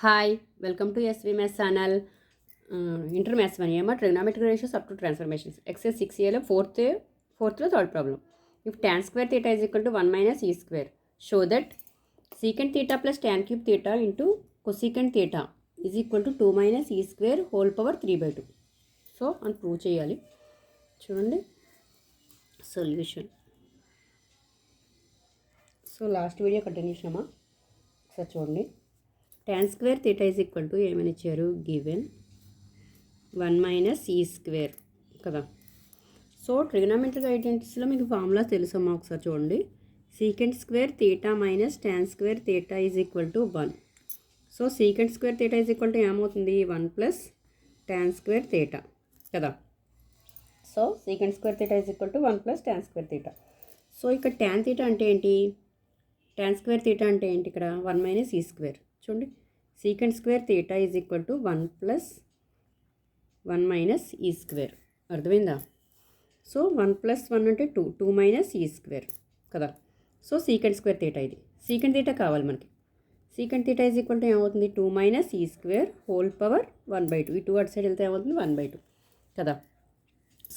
Hi, welcome to SV Maths channel. Inter Maths 1 EMA trigonometric ratios up to transformations. Exercise 6 lo fourth lo third problem. If tan square theta is equal to 1 minus e square, show that secant theta plus tan cube theta into cosecant theta is equal to 2 minus e square whole power 3 by 2. So, అని prove చేయాలి. చూడండి solution. So last video continuation అమ్మా ఒకసారి చూడండి. tan square theta is equal to ఏమని ఇచ్చారు given 1 minus e square కదా. So trigonometric ఐడెంటిటీస్లో మీకు ఫార్ములా తెలుసమ్మా ఒకసారి చూడండి. Secant square theta minus tan square theta is equal to 1. So secant square theta is equal to ఏమవుతుంది 1 ప్లస్ tan స్క్వేర్ థీటా కదా. So secant square theta is equal to 1 plus tan square theta. So ఇక్కడ tan theta అంటే ఏంటి, tan square theta అంటే ఏంటి, ఇక్కడ 1 minus e square. చూడండి secant square theta is equal to 1 plus 1 minus e square. అర్థమైందా? So 1 plus 1 అంటే 2 minus e square కదా. సో సీకెంట్ స్క్వేర్ థీటా, ఇది సీకెంట్ థీటా కావాలి మనకి. Secant theta is equal to ఏమవుతుంది 2 minus e square whole power 1/2. ఈ 2 అటు side వెళ్తే ఏమవుతుంది 1/2 కదా.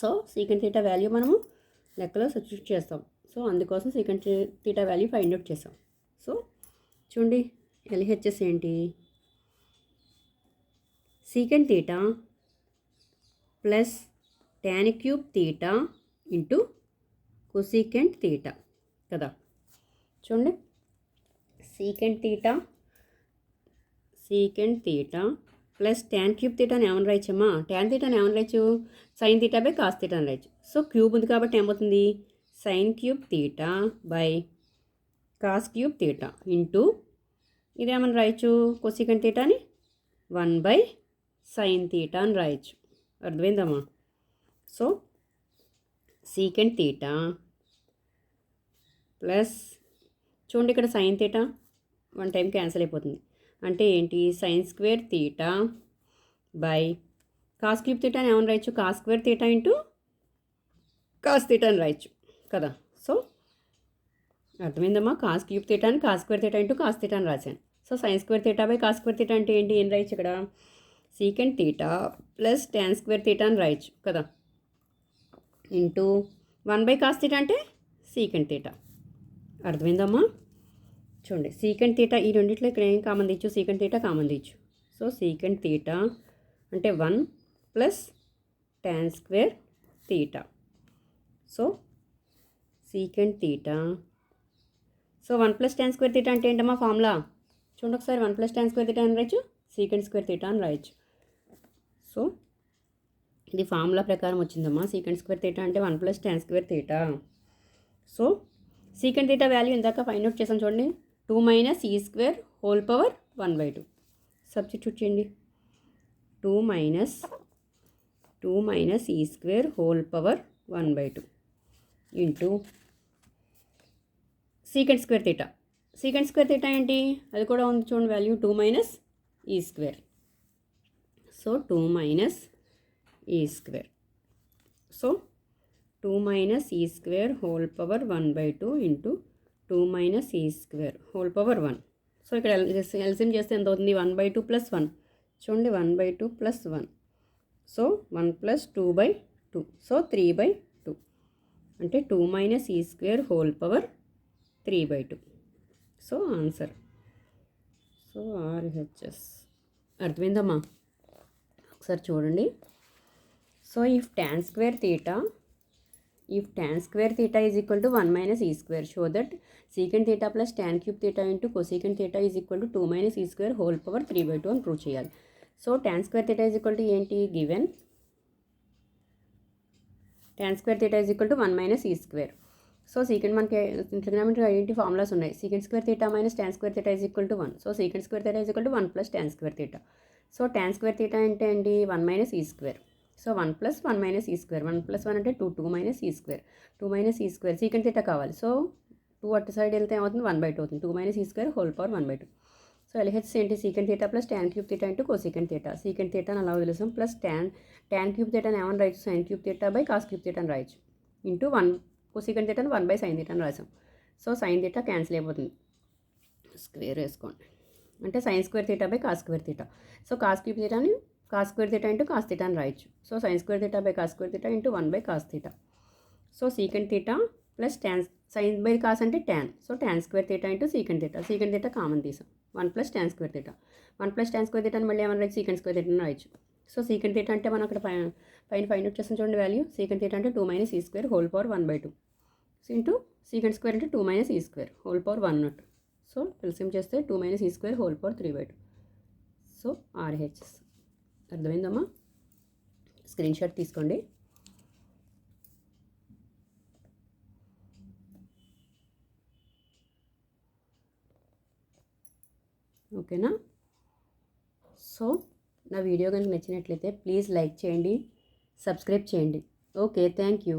సో సీకెంట్ థీటా వాల్యూ మనము లెక్కలో సబ్స్టిట్యూట్ చేస్తాం. సో అందుకోసం secant theta value find out చేస్తాం. సో చూడండి ఎల్హెచ్ఎస్ ఏంటి, secant theta plus tan cube theta into cosecant theta కదా. చూడండి secant theta plus tan cube థీటాని ఏమని రాయచ్చమ్మా, tan థీటాని ఏమని రాయచ్చు sine theta by cos theta అని రాయచ్చు. సో క్యూబ్ ఉంది కాబట్టి ఏమవుతుంది sine cube theta by cos cube theta into ఇదేమని రాయచ్చు కొసీకెంట్ థీటాని 1 బై సైన్ థీటా అని రాయచ్చు. అర్థమైందమ్మా? సో సీకెంట్ థీటా ప్లస్ చూడండి ఇక్కడ సైన్ థీటా 1 టైం క్యాన్సిల్ అయిపోతుంది. అంటే ఏంటి sine square theta by cos cube theta అని ఏమని రాయచ్చు cos square theta into cos theta అని రాయచ్చు కదా. సో అర్థమైందమ్మా? కాస్ క్యూబ్ థీటా అని cos square theta into cos theta అని రాశాను. So sine square theta by cos square theta అంటే ఏంటి, ఏం రాయచ్చు ఇక్కడ secant theta plus tan square theta అని రాయచ్చు కదా ఇంటూ 1 బై కాస్ థీటా అంటే సీకెంట్ థీటా. అర్థమైందమ్మా? చూడండి సీకెంట్ థీటా ఈ రెండిట్లో ఇక్కడ ఏం కామన్ తీయచ్చు, సీకెంట్ థీటా కామన్ తీయచ్చు. సో సీకెంట్ థీటా అంటే 1 plus tan square theta. So secant theta, so 1 plus tan square theta అంటే ఏంటమ్మా ఫార్ములా చూడండి ఒకసారి. 1 ప్లస్ tan స్క్వేర్ థీటా అని రాయచ్చు, సీకెంట్ స్క్వేర్ థీటా అని రాయచ్చు. సో ఇది ఫార్ములా ప్రకారం వచ్చిందమ్మా. సీకెంట్ స్క్వేర్ థీటా అంటే 1 plus tan square theta. So secant theta value ఇందాక ఫైండ్ అవుట్ చేసాం చూడండి 2 minus e square whole power 1/2. Substitute చేయండి 2 minus e square whole power 1/2 into secant square theta. Secant square theta ఏంటి, అది కూడా ఉంది చూడండి value 2 minus e square. So 2 minus e square. So 2 minus e square whole power 1/2 into 2 minus e square whole power 1. So ఇక్కడ LCM చేస్తే ఎంత అవుతుంది 1/2 plus 1. చూడండి 1/2 ప్లస్ 1. So 1 plus 2/2. సో 3/2 అంటే 2 minus e square whole power 3/2. So answer. So RHS. అర్థమైందమ్మా? ఒకసారి చూడండి. So if tan square theta is equal to 1 minus e square, show that secant theta plus tan cube theta into cosecant theta is equal to 2 minus e square whole power 3/2 అని prove చేయాలి. So tan square theta is equal to ఏంటి, given tan square theta is equal to 1 minus e square. So secant మనకి trigonometric identity formulas ఉన్నాయి. Secant square theta minus tan square theta is equal to 1. So secant square theta is equal to 1 plus tan square theta. So tan square theta అంటే ఏంటి 1 minus e square. So 1 plus 1 minus e square. 1 plus 1 అంటే 2 minus e square. 2 minus e square secant theta కావాలి. So 2 అటు side వెళ్తే ఏమవుతుంది 1/2 అవుతుంది. 2 minus e square whole power 1/2. So LH ఏంటి secant theta plus tan cube theta into cosecant theta. Secant theta అని అలా వదిలేసాం ప్లస్ tan క్యూబ్ థీటాని ఏమని రాయచ్చు sine cube theta by cos cube theta అని రాయచ్చు ఇంటూ 1 కొసీకెంట్ థీటాని 1 బై సైన్ థీటా అని రాసాం. సో సైన్ థీటా క్యాన్సిల్ అయిపోతుంది, స్క్వేర్ వేసుకోండి. అంటే sine square theta by cos square theta. So cos cube తీటాని cos square theta into cos theta అని రాయొచ్చు. So sine square theta by cos square theta into 1 by cos theta. So secant theta plus tan sine by cos అంటే tan. So tan square theta into secant theta. Secant theta common తీసాం. 1 plus tan square theta. 1 plus tan square theta అని మళ్ళీ ఏమన్నా secant square theta అని రాయొచ్చు. So secant theta అంటే మనం అక్కడ పైన ఫైండ్ అవుట్ చేస్తాం చూడండి వాల్యూ. సీకెంట్ తీటా అంటే 2 minus e square whole power 1/2 into secant square అంటే 2 minus e square whole power 1 so LCM చేస్తే 2 minus e square whole power 3/2. So RHS అర్థమైందమ్మా. స్క్రీన్ షాట్ తీసుకోండి. ఓకేనా. సో నా వీడియో కనుక నచ్చినట్లయితే ప్లీజ్ లైక్ చేయండి, సబ్స్క్రైబ్ చేయండి. Okay, thank you.